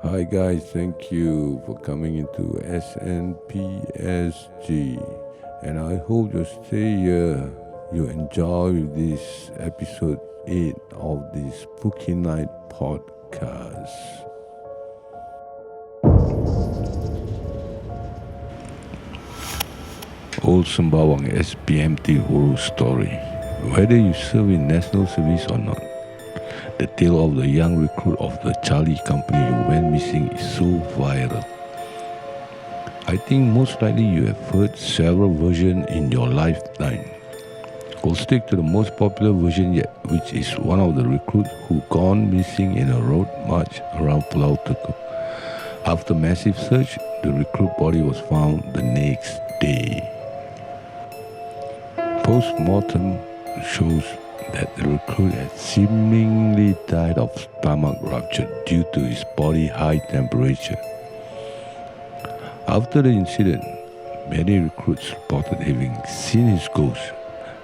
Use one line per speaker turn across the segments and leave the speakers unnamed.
Hi guys, thank you for coming into SNPSG, and I hope you stay here. You enjoy this episode 8 of the Spooky Night podcast. Old Sembawang SBMT horror story. Whether you serve in national service or not, the tale of the young recruit of the Charlie company who went missing is so viral. I think most likely you have heard several versions in your lifetime. We'll stick to the most popular version yet, which is one of the recruits who gone missing in a road march around Pulau Tekong. After massive search, the recruit body was found the next day. Post-mortem shows that the recruit had seemingly died of stomach rupture due to his body high temperature. After the incident, many recruits reported having seen his ghost,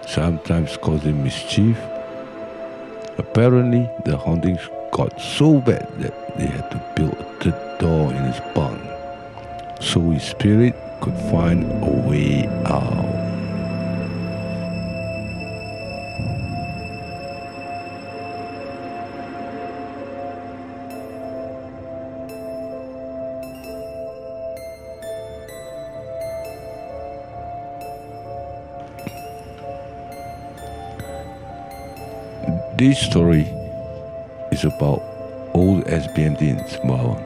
sometimes causing mischief. Apparently, the hauntings got so bad that they had to build a third door in his barn, so his spirit could find a way out. This story is about old SBMT in Sembawang.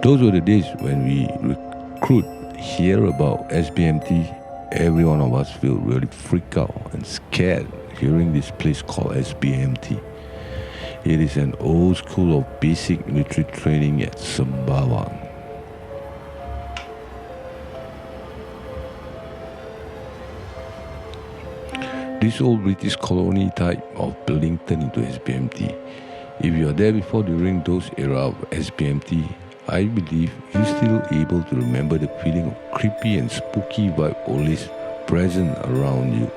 Those were the days when we recruit hear about SBMT. Every one of us feel really freaked out and scared hearing this place called SBMT. It is an old school of basic military training at Sembawang. This old British colony type of building turned into SBMT. If you are there before during those era of SBMT, I believe you're still able to remember the feeling of creepy and spooky vibe always present around you.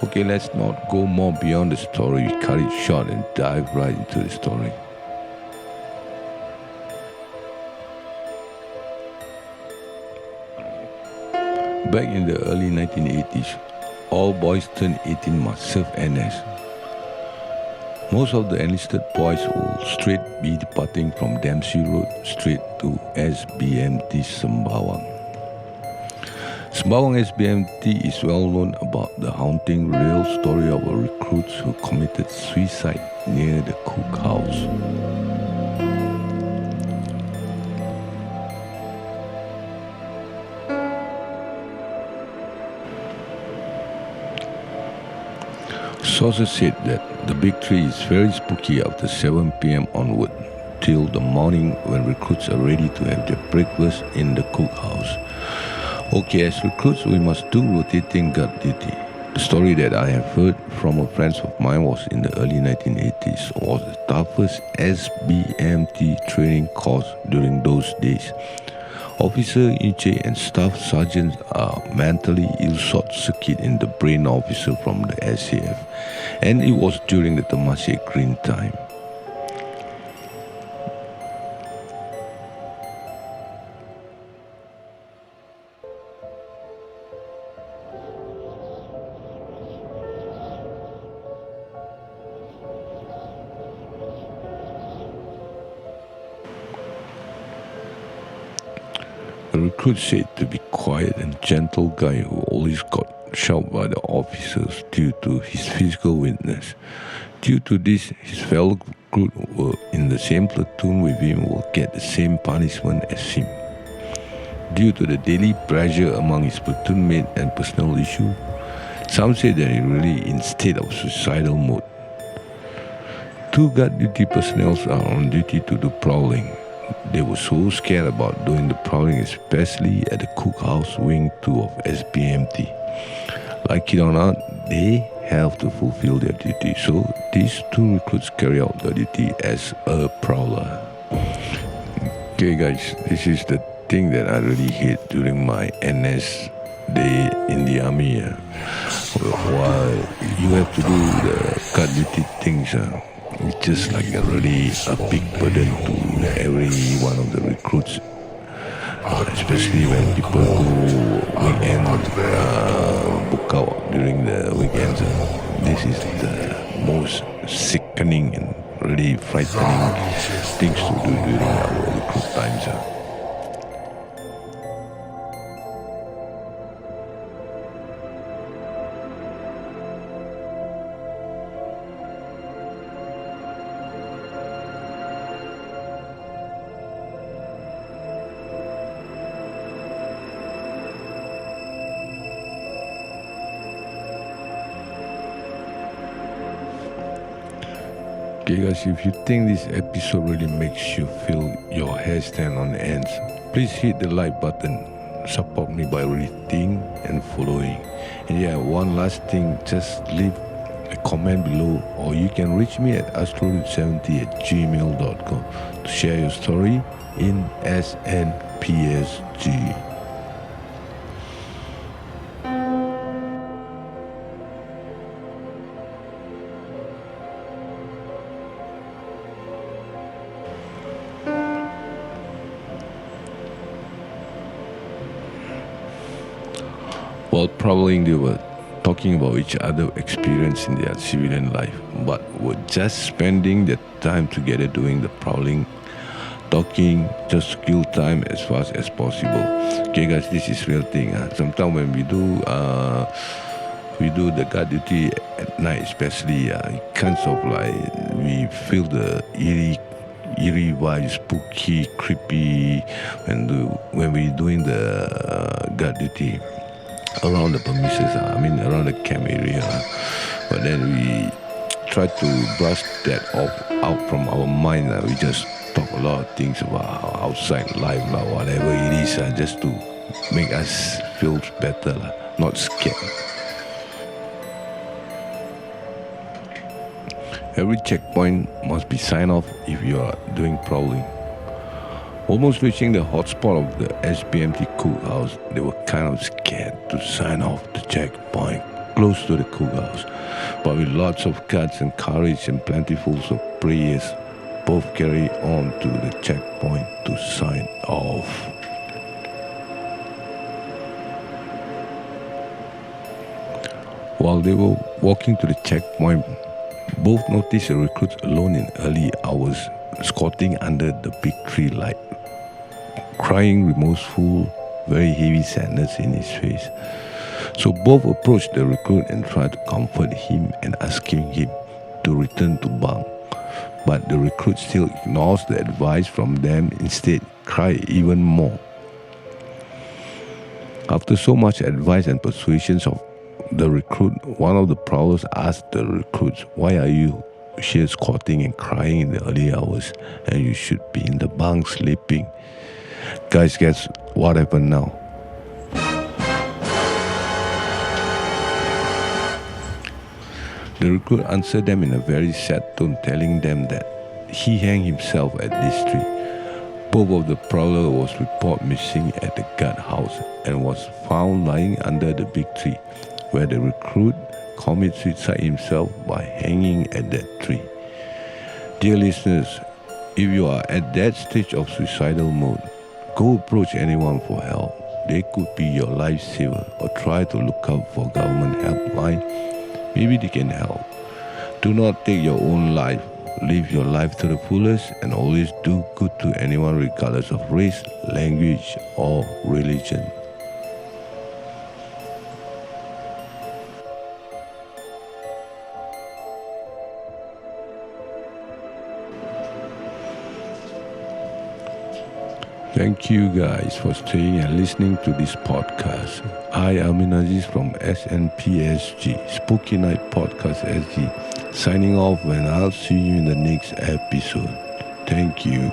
Okay, let's not go more beyond the story. We cut it short and dive right into the story. Back in the early 1980s, all boys turned 18 must serve NS. Most of the enlisted boys will straight be departing from Dempsey Road straight to SBMT Sembawang. Sembawang SBMT is well known about the haunting real story of a recruit who committed suicide near the cookhouse. Sources said that the big tree is very spooky after 7 p.m. onward till the morning when recruits are ready to have their breakfast in the cookhouse. Okay, as recruits, we must do rotating guard duty. The story that I have heard from a friend of mine was in the early 1980s was the toughest SBMT training course during those days. Officer EJ and staff sergeants are mentally ill short circuit in the brain officer from the SAF, and it was during the Temasek Green time. The recruit said to be quiet and gentle guy who always got shouted by the officers due to his physical weakness. Due to this, his fellow recruit who were in the same platoon with him will get the same punishment as him. Due to the daily pressure among his platoon mate and personal issue, some said that he really in state of suicidal mode. 2 guard duty personnel are on duty to do prowling. They were so scared about doing the prowling, especially at the cookhouse wing 2 of SBMT. Like it or not, they have to fulfill their duty. So these 2 recruits carry out their duty as a prowler. Okay guys, this is the thing that I really hate during my NS day in the army. While you have to do the guard duty things, It's just like a big burden to every one of the recruits, especially when people go weekend book out during the weekends. This is the most sickening and really frightening things to do during our recruit times. Okay guys, if you think this episode really makes you feel your hair stand on ends, please hit the like button. Support me by rating and following. And yeah, one last thing, just leave a comment below, or you can reach me at astrolid70@gmail.com to share your story in SNPSG. While prowling, they were talking about each other experience in their civilian life, but were just spending their time together doing the prowling, talking, just to kill time as fast as possible. Okay guys, this is real thing. Sometimes when we do the guard duty at night, especially, it kind of like we feel the eerie vibe, spooky, creepy when we doing the guard duty around the premises, around the camp area. But then we try to brush that out from our mind. We just talk a lot of things about our outside life, whatever it is, just to make us feel better, not scared. Every checkpoint must be signed off if you are doing prowling. Almost reaching the hotspot of the SBMT cookhouse, they were kind of scared to sign off the checkpoint close to the cookhouse. But with lots of guts and courage and plentyfuls of prayers, both carry on to the checkpoint to sign off. While they were walking to the checkpoint, both noticed a recruit alone in early hours, squatting under the big tree light, crying remorseful, very heavy sadness in his face. So both approached the recruit and tried to comfort him and asking him to return to bunk. But the recruit still ignores the advice from them, instead cried even more. After so much advice and persuasions of the recruit, one of the prowlers asked the recruits, "Why are you here squatting and crying in the early hours, and you should be in the bunk sleeping?" Guys, guess what happened now? The recruit answered them in a very sad tone, telling them that he hanged himself at this tree. Both of the prowler was reported missing at the guard house and was found lying under the big tree, where the recruit committed suicide himself by hanging at that tree. Dear listeners, if you are at that stage of suicidal mode, go approach anyone for help. They could be your lifesaver, or try to look out for government helpline. Maybe they can help. Do not take your own life. Live your life to the fullest and always do good to anyone regardless of race, language, or religion. Thank you guys for staying and listening to this podcast. I am Aziz from SNPSG, Spooky Night Podcast SG, signing off, and I'll see you in the next episode. Thank you.